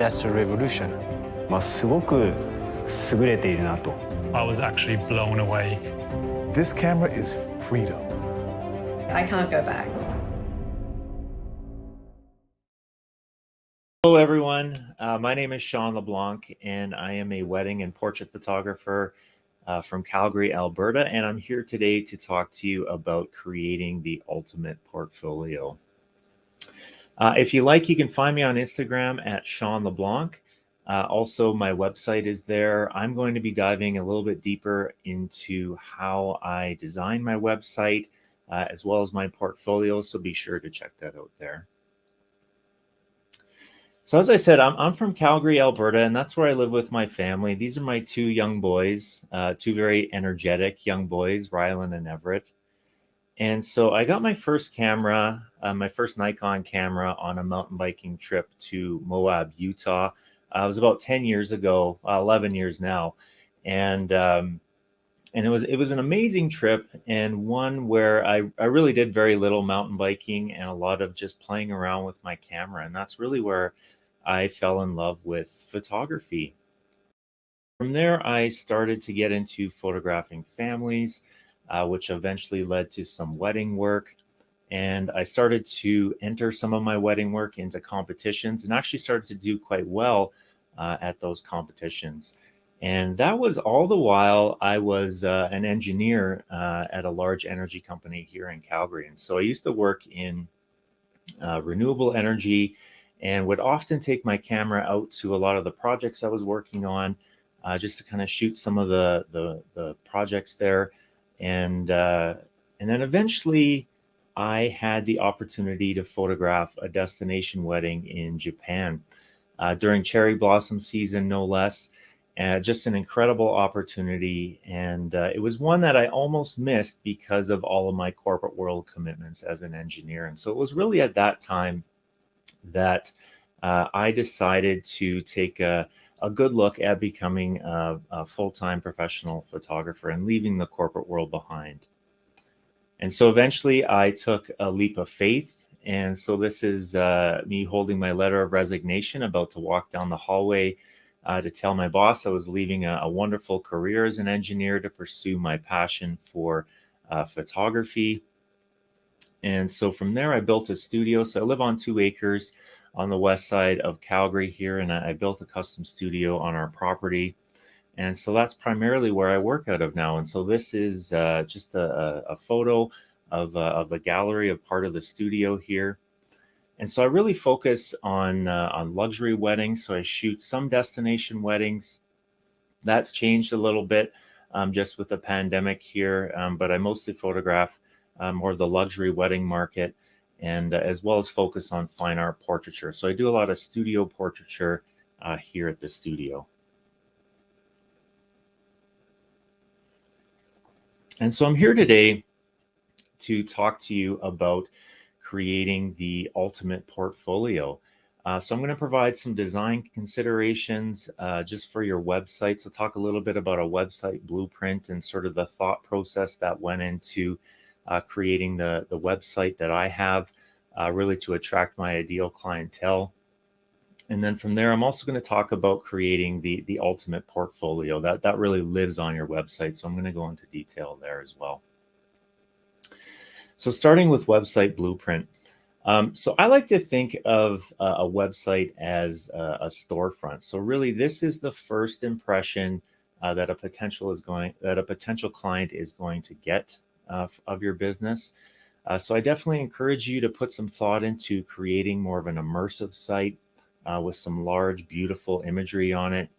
That's a revolution. すごく優れているなと。I was actually blown away. This camera is freedom. I can't go back. Hello, everyone. My name is Sean LeBlanc, and I am a wedding and portrait photographer from Calgary, Alberta. And I'm here today to talk to you about creating the ultimate portfolio. If you like, you can find me on Instagram at Sean LeBlanc. Also, my website is there. I'm going to be diving a little bit deeper into how I design my website, as well as my portfolio. So be sure to check that out there. So as I said, I'm from Calgary, Alberta, and that's where I live with my family. These are my two young boys, two very energetic young boys, Rylan and Everett. And so I got my first camera, my first Nikon camera on a mountain biking trip to Moab, Utah. It was about 10 years ago, 11 years now. And it was an amazing trip, and one where I really did very little mountain biking and a lot of just playing around with my camera. And that's really where I fell in love with photography. From there, I started to get into photographing families, which eventually led to some wedding work. And I started to enter some of my wedding work into competitions and actually started to do quite well at those competitions. And that was all the while I was an engineer at a large energy company here in Calgary. And so I used to work in renewable energy and would often take my camera out to a lot of the projects I was working on, just to kind of shoot some of the projects there. And then eventually I had the opportunity to photograph a destination wedding in Japan during cherry blossom season, no less. Just an incredible opportunity. And it was one that I almost missed because of all of my corporate world commitments as an engineer. And so it was really at that time that I decided to take a good look at becoming a full-time professional photographer and leaving the corporate world behind. And so eventually I took a leap of faith. And so this is me holding my letter of resignation, about to walk down the hallway to tell my boss I was leaving a wonderful career as an engineer to pursue my passion for photography. And so from there, I built a studio. So I live on 2 acres on the west side of Calgary here, and I built a custom studio on our property. And so that's primarily where I work out of now. And so this is just a photo of the gallery of part of the studio here. And so I really focus on luxury weddings. So I shoot some destination weddings. That's changed a little bit just with the pandemic here, but I mostly photograph more of the luxury wedding market, and as well as focus on fine art portraiture. So I do a lot of studio portraiture here at the studio. And so I'm here today to talk to you about creating the ultimate portfolio. So I'm going to provide some design considerations just for your website. So talk a little bit about a website blueprint and sort of the thought process that went into creating the website that I have, really to attract my ideal clientele. And then from there, I'm also going to talk about creating the ultimate portfolio that really lives on your website. So I'm going to go into detail there as well. So starting with website blueprint. So I like to think of a website as a storefront. So really, this is the first impression that a potential client is going to get of your business. So I definitely encourage you to put some thought into creating more of an immersive site with some large, beautiful imagery on it.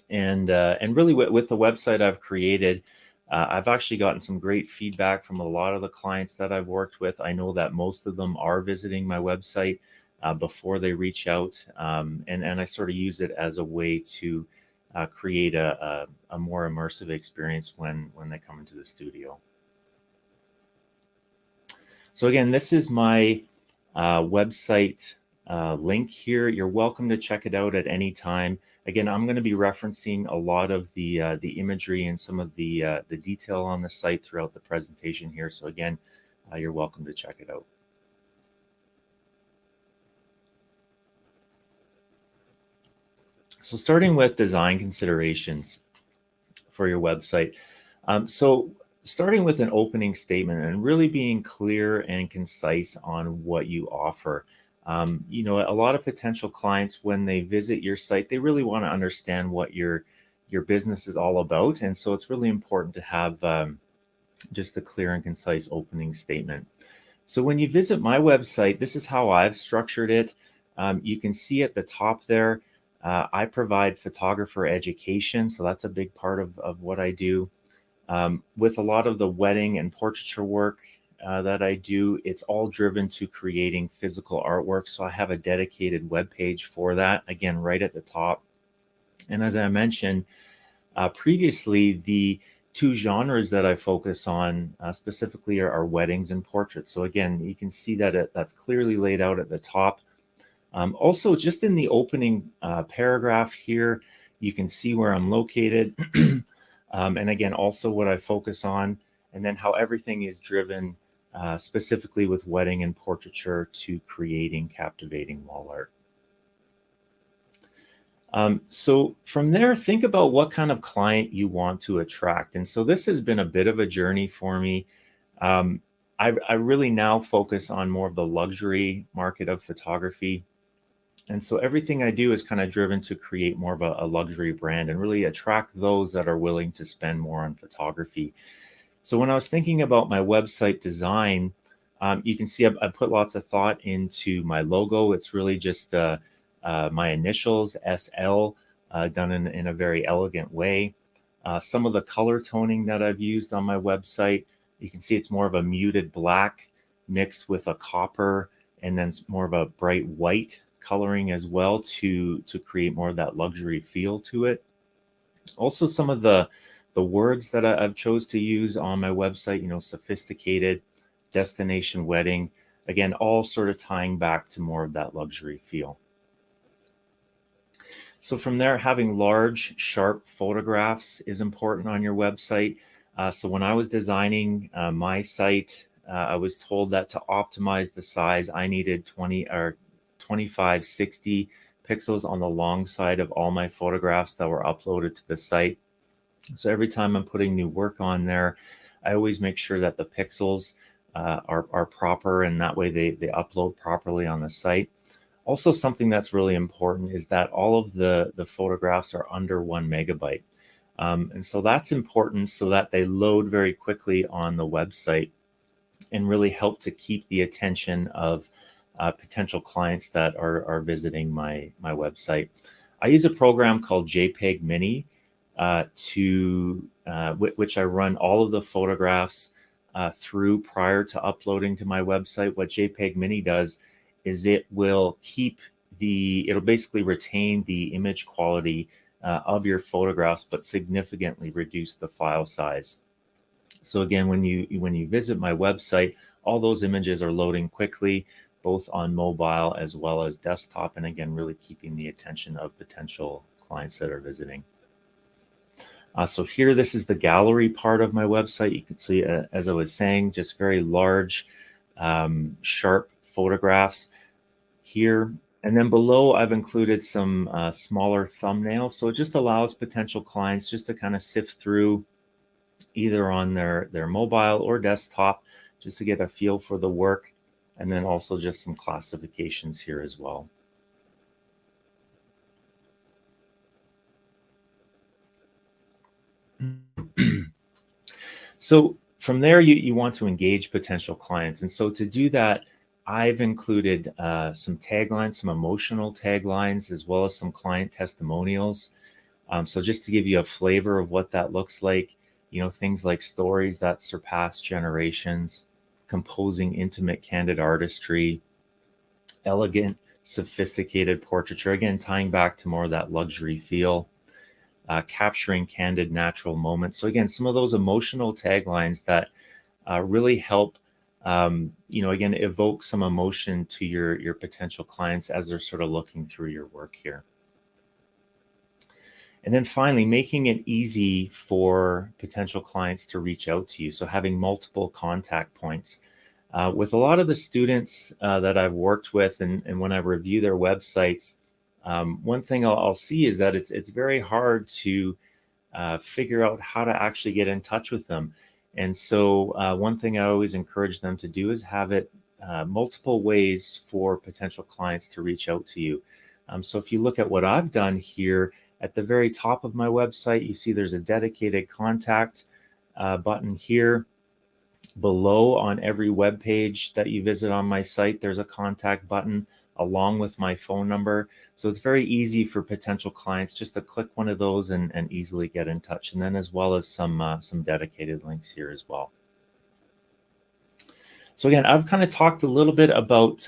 And really with the website I've created, I've actually gotten some great feedback from a lot of the clients that I've worked with. I know that most of them are visiting my website before they reach out. And I sort of use it as a way to create a more immersive experience when they come into the studio. So again, this is my website link here. You're welcome to check it out at any time. Again, I'm going to be referencing a lot of the imagery and some of the detail on the site throughout the presentation here. So again, you're welcome to check it out. So starting with design considerations for your website. So starting with an opening statement and really being clear and concise on what you offer. A lot of potential clients, when they visit your site, they really want to understand what your business is all about. And so it's really important to have just a clear and concise opening statement. So when you visit my website, this is how I've structured it. You can see at the top there, I provide photographer education. So that's a big part of what I do. With a lot of the wedding and portraiture work that I do, it's all driven to creating physical artwork. So I have a dedicated web page for that, again, right at the top. And as I mentioned previously, the two genres that I focus on specifically are weddings and portraits. So again, you can see that that's clearly laid out at the top. Also, just in the opening paragraph here, you can see where I'm located. And again, also what I focus on, and then how everything is driven specifically with wedding and portraiture to creating captivating wall art. So from there, think about what kind of client you want to attract. And so this has been a bit of a journey for me. I really now focus on more of the luxury market of photography. And so everything I do is kind of driven to create more of a luxury brand and really attract those that are willing to spend more on photography. So when I was thinking about my website design, you can see I put lots of thought into my logo. It's really just my initials, SL, done in a very elegant way. Some of the color toning that I've used on my website, you can see it's more of a muted black mixed with a copper, and then more of a bright white coloring as well to create more of that luxury feel to it. Also, some of the words that I've chose to use on my website, sophisticated, destination wedding, again, all sort of tying back to more of that luxury feel. So from there, having large, sharp photographs is important on your website. So when I was designing my site, I was told that to optimize the size, I needed 25, 60 pixels on the long side of all my photographs that were uploaded to the site. So every time I'm putting new work on there, I always make sure that the pixels are proper, and that way they upload properly on the site. Also, something that's really important is that all of the photographs are under 1 megabyte. And so that's important so that they load very quickly on the website and really help to keep the attention of potential clients that are visiting my website. I use a program called JPEG Mini which I run all of the photographs through prior to uploading to my website. What JPEG Mini does is it'll basically retain the image quality of your photographs, but significantly reduce the file size. So again, when you visit my website, all those images are loading quickly, both on mobile as well as desktop, and again, really keeping the attention of potential clients that are visiting. So here, this is the gallery part of my website. You can see, as I was saying, just very large, sharp photographs here. And then below, I've included some smaller thumbnails. So it just allows potential clients just to kind of sift through either on their mobile or desktop, just to get a feel for the work. And then also just some classifications here as well. So from there, you want to engage potential clients. And so to do that, I've included some taglines, some emotional taglines, as well as some client testimonials. So just to give you a flavor of what that looks like, things like stories that surpass generations, composing intimate, candid artistry, elegant, sophisticated portraiture, again, tying back to more of that luxury feel, capturing candid, natural moments. So again, some of those emotional taglines that really help, again, evoke some emotion to your potential clients as they're sort of looking through your work here. And then finally, making it easy for potential clients to reach out to you. So having multiple contact points. With a lot of the students that I've worked with, and when I review their websites, one thing I'll see is that it's very hard to figure out how to actually get in touch with them. And so one thing I always encourage them to do is have it multiple ways for potential clients to reach out to you. So if you look at what I've done here, at the very top of my website, you see there's a dedicated contact button here. Below on every web page that you visit on my site, there's a contact button along with my phone number. So it's very easy for potential clients just to click one of those and easily get in touch. And then as well as some dedicated links here as well. So again, I've kind of talked a little bit about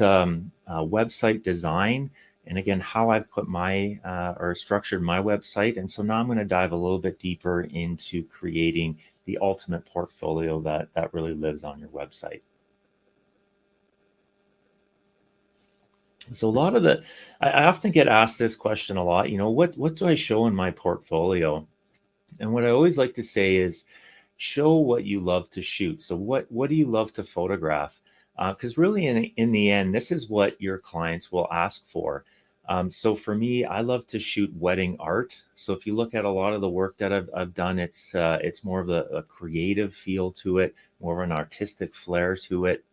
website design and again, how I've put my or structured my website. And so now I'm going to dive a little bit deeper into creating the ultimate portfolio that really lives on your website. So a lot of I often get asked this question a lot, what do I show in my portfolio? And what I always like to say is show what you love to shoot. So what do you love to photograph? Because really in the end, this is what your clients will ask for. So for me, I love to shoot wedding art. So if you look at a lot of the work that I've done, it's more of a creative feel to it, more of an artistic flair to it.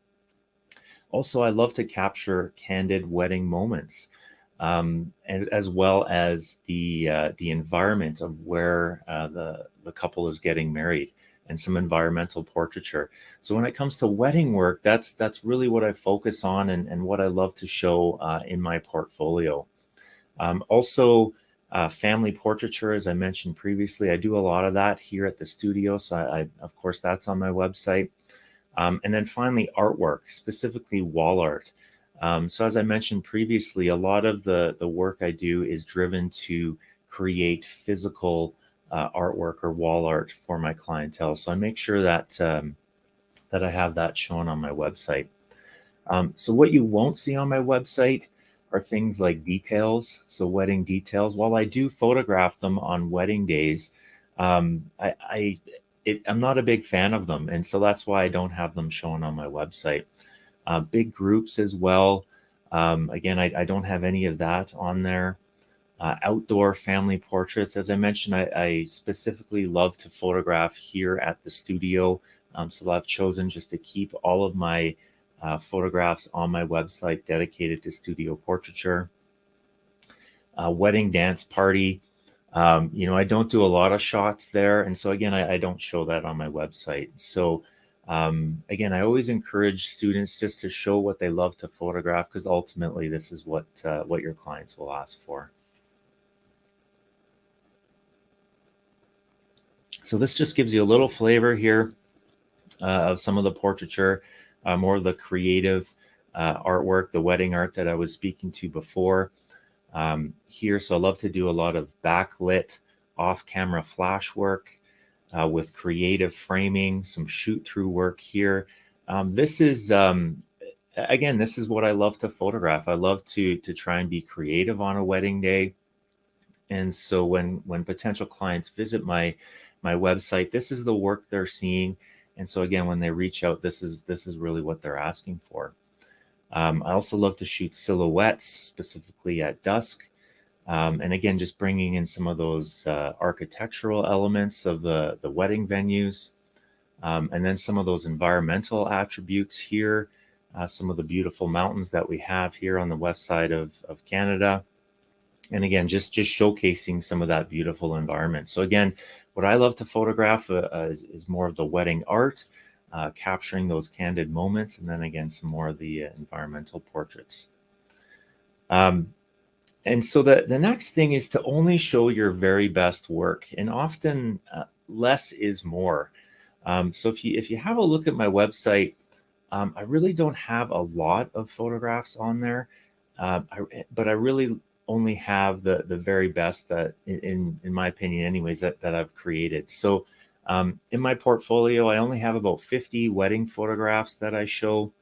Also, I love to capture candid wedding moments, and as well as the environment of where the couple is getting married, and some environmental portraiture. So when it comes to wedding work, that's really what I focus on and what I love to show in my portfolio. Also, family portraiture, as I mentioned previously, I do a lot of that here at the studio. So I of course, that's on my website. And then finally, artwork, specifically wall art. So as I mentioned previously, a lot of the work I do is driven to create physical artwork or wall art for my clientele. So I make sure that that I have that shown on my website. So what you won't see on my website are things like details. So wedding details. While I do photograph them on wedding days, I'm not a big fan of them. And so that's why I don't have them shown on my website. Big groups as well. Again, I don't have any of that on there. Outdoor family portraits. As I mentioned, I specifically love to photograph here at the studio. So I've chosen just to keep all of my photographs on my website dedicated to studio portraiture. Wedding dance party. I don't do a lot of shots there. And so again, I don't show that on my website. So again, I always encourage students just to show what they love to photograph, because ultimately this is what your clients will ask for. So this just gives you a little flavor here of some of the portraiture, more of the creative artwork, the wedding art that I was speaking to before here. So I love to do a lot of backlit off-camera flash work with creative framing, some shoot-through work here. This is, again, this is what I love to photograph. I love to try and be creative on a wedding day. And so when potential clients visit my website, this is the work they're seeing. And so again, when they reach out, this is really what they're asking for. I also love to shoot silhouettes, specifically at dusk. And again, just bringing in some of those architectural elements of the wedding venues. And then some of those environmental attributes here, some of the beautiful mountains that we have here on the west side of Canada. And again, just showcasing some of that beautiful environment. So again, what I love to photograph is more of the wedding art, capturing those candid moments, and then again, some more of the environmental portraits. And so the next thing is to only show your very best work, and often less is more. So if you have a look at my website, I really don't have a lot of photographs on there, but I really only have the very best that, in my opinion anyways, that I've created. So in my portfolio, I only have about 50 wedding photographs that I show.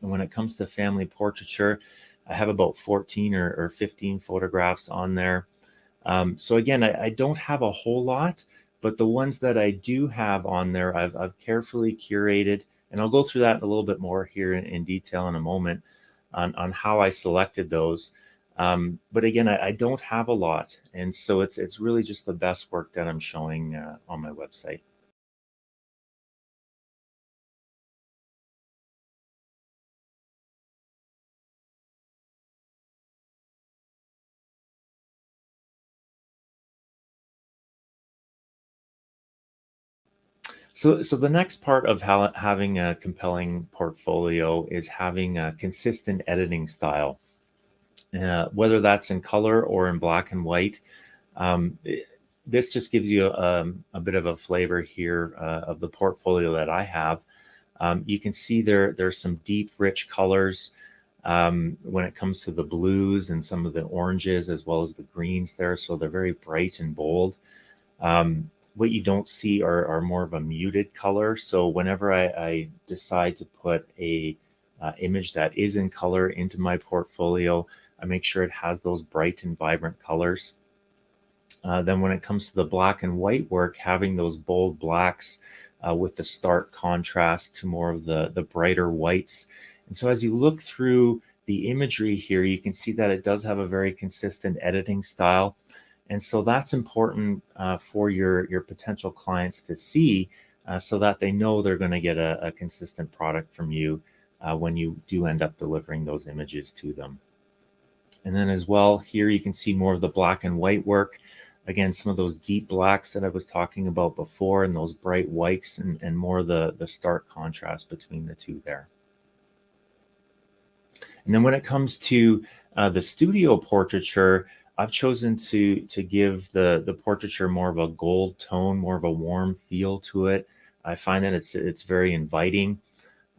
And when it comes to family portraiture, I have about 14 or 15 photographs on there. So again, I don't have a whole lot, but the ones that I do have on there, I've carefully curated, and I'll go through that a little bit more here in detail in a moment on how I selected those. But again, I don't have a lot. And so it's really just the best work that I'm showing on my website. So the next part of having a compelling portfolio is having a consistent editing style, whether that's in color or in black and white. This just gives you a bit of a flavor here of the portfolio that I have. You can see there's some deep, rich colors when it comes to the blues and some of the oranges as well as the greens there. So they're very bright and bold. What you don't see are more of a muted color. So whenever I decide to put a image that is in color into my portfolio, I make sure it has those bright and vibrant colors. Then when it comes to the black and white work, having those bold blacks with the stark contrast to more of the brighter whites. And so as you look through the imagery here, you can see that it does have a very consistent editing style. And so that's important for your potential clients to see so that they know they're going to get a consistent product from you when you do end up delivering those images to them. And then as well, here you can see more of the black and white work. Again, some of those deep blacks that I was talking about before and those bright whites and more of the stark contrast between the two there. And then when it comes to the studio portraiture, I've chosen to give the portraiture more of a gold tone, more of a warm feel to it. I find that it's very inviting,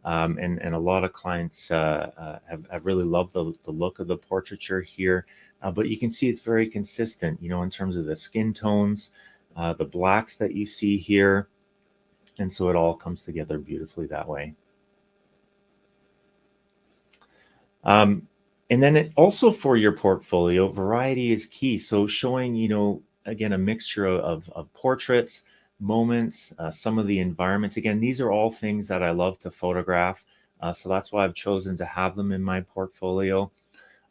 and a lot of clients have really loved the look of the portraiture here. But you can see it's very consistent, in terms of the skin tones, the blacks that you see here, and so it all comes together beautifully that way. And then also for your portfolio, variety is key. So showing, again, a mixture of portraits, moments, some of the environments. Again, these are all things that I love to photograph. So that's why I've chosen to have them in my portfolio.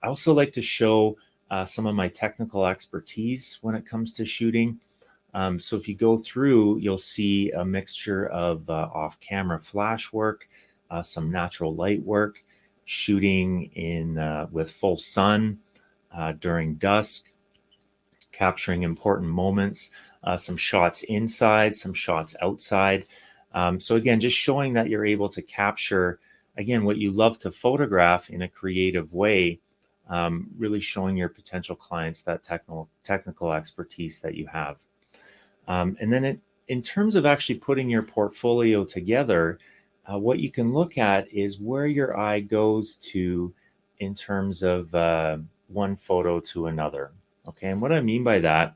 I also like to show some of my technical expertise when it comes to shooting. So if you go through, you'll see a mixture of off-camera flash work, some natural light work, shooting in with full sun during dusk, capturing important moments, some shots inside, some shots outside. So again, just showing that you're able to capture, again, what you love to photograph in a creative way, really showing your potential clients that technical expertise that you have. And then in terms of actually putting your portfolio together, what you can look at is where your eye goes to in terms of one photo to another. Okay, and what I mean by that,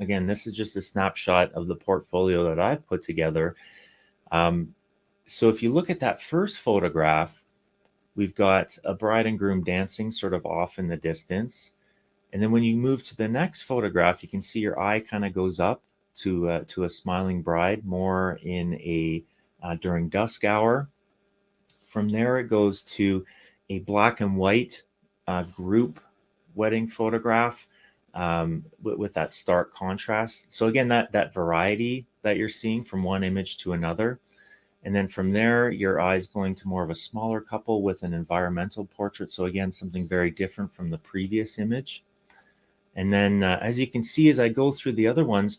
again, this is just a snapshot of the portfolio that I've put together. So if you look at that first photograph, we've got a bride and groom dancing sort of off in the distance. And then when you move to the next photograph, you can see your eye kind of goes up to a smiling bride, more in a during dusk hour. From there, it goes to a black and white group wedding photograph with that stark contrast. So again, that variety that you're seeing from one image to another. And then from there, your eye's going to more of a smaller couple with an environmental portrait. So again, something very different from the previous image. And then as you can see, as I go through the other ones,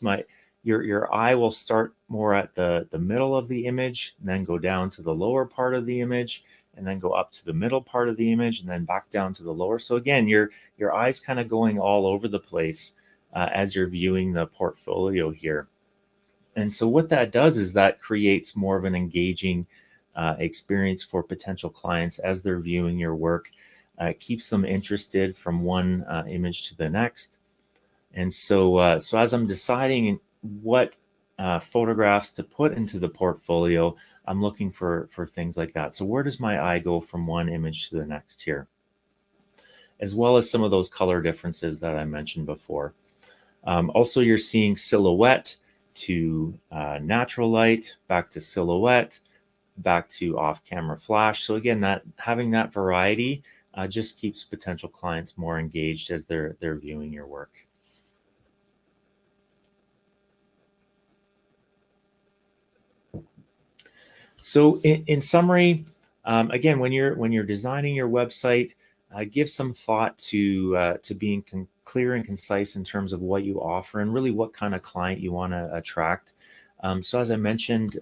your eye will start more at the middle of the image, and then go down to the lower part of the image, and then go up to the middle part of the image, and then back down to the lower. So again, your eye's kind of going all over the place as you're viewing the portfolio here. And so what that does is that creates more of an engaging experience for potential clients as they're viewing your work. Keeps them interested from one image to the next. And so as I'm deciding what photographs to put into the portfolio, I'm looking for things like that. So where does my eye go from one image to the next here? As well as some of those color differences that I mentioned before. Also, you're seeing silhouette to natural light, back to silhouette, back to off-camera flash. So again, that having that variety just keeps potential clients more engaged as they're viewing your work. So in summary, again, when you're designing your website, give some thought to being clear and concise in terms of what you offer and really what kind of client you want to attract. So as I mentioned,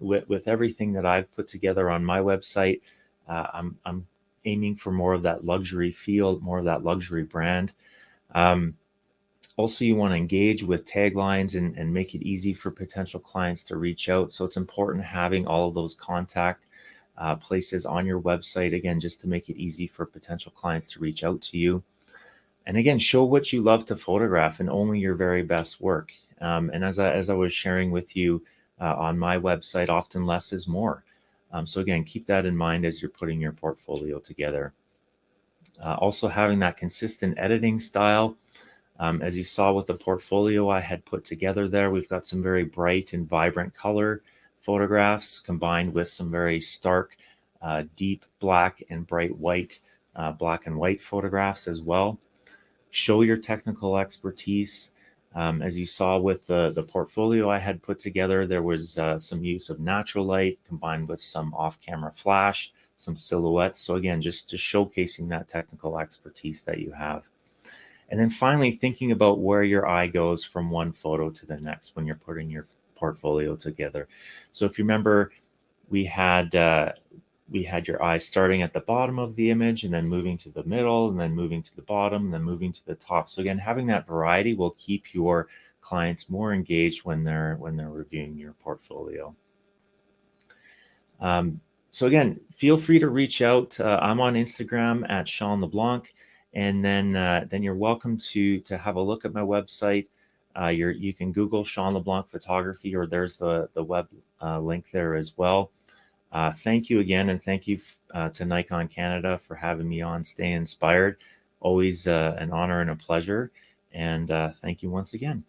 with everything that I've put together on my website, I'm aiming for more of that luxury feel, more of that luxury brand. Also, you want to engage with taglines and make it easy for potential clients to reach out. So it's important having all of those contact places on your website, again, just to make it easy for potential clients to reach out to you. And again, show what you love to photograph and only your very best work. And as I was sharing with you on my website, often less is more. So again, keep that in mind as you're putting your portfolio together. Also having that consistent editing style. As you saw with the portfolio I had put together there, we've got some very bright and vibrant color photographs combined with some very stark, deep black and bright white, black and white photographs as well. Show your technical expertise. As you saw with the portfolio I had put together, there was some use of natural light combined with some off-camera flash, some silhouettes. So again, just showcasing that technical expertise that you have. And then finally, thinking about where your eye goes from one photo to the next when you're putting your portfolio together. So if you remember, we had your eye starting at the bottom of the image and then moving to the middle and then moving to the bottom and then moving to the top. So again, having that variety will keep your clients more engaged when they're reviewing your portfolio. So again, feel free to reach out. I'm on Instagram at Sean LeBlanc. And then you're welcome to have a look at my website. You can Google Sean LeBlanc Photography, or there's the web link there as well. Thank you again, and thank you to Nikon Canada for having me on. Stay inspired. Always an honor and a pleasure. And thank you once again.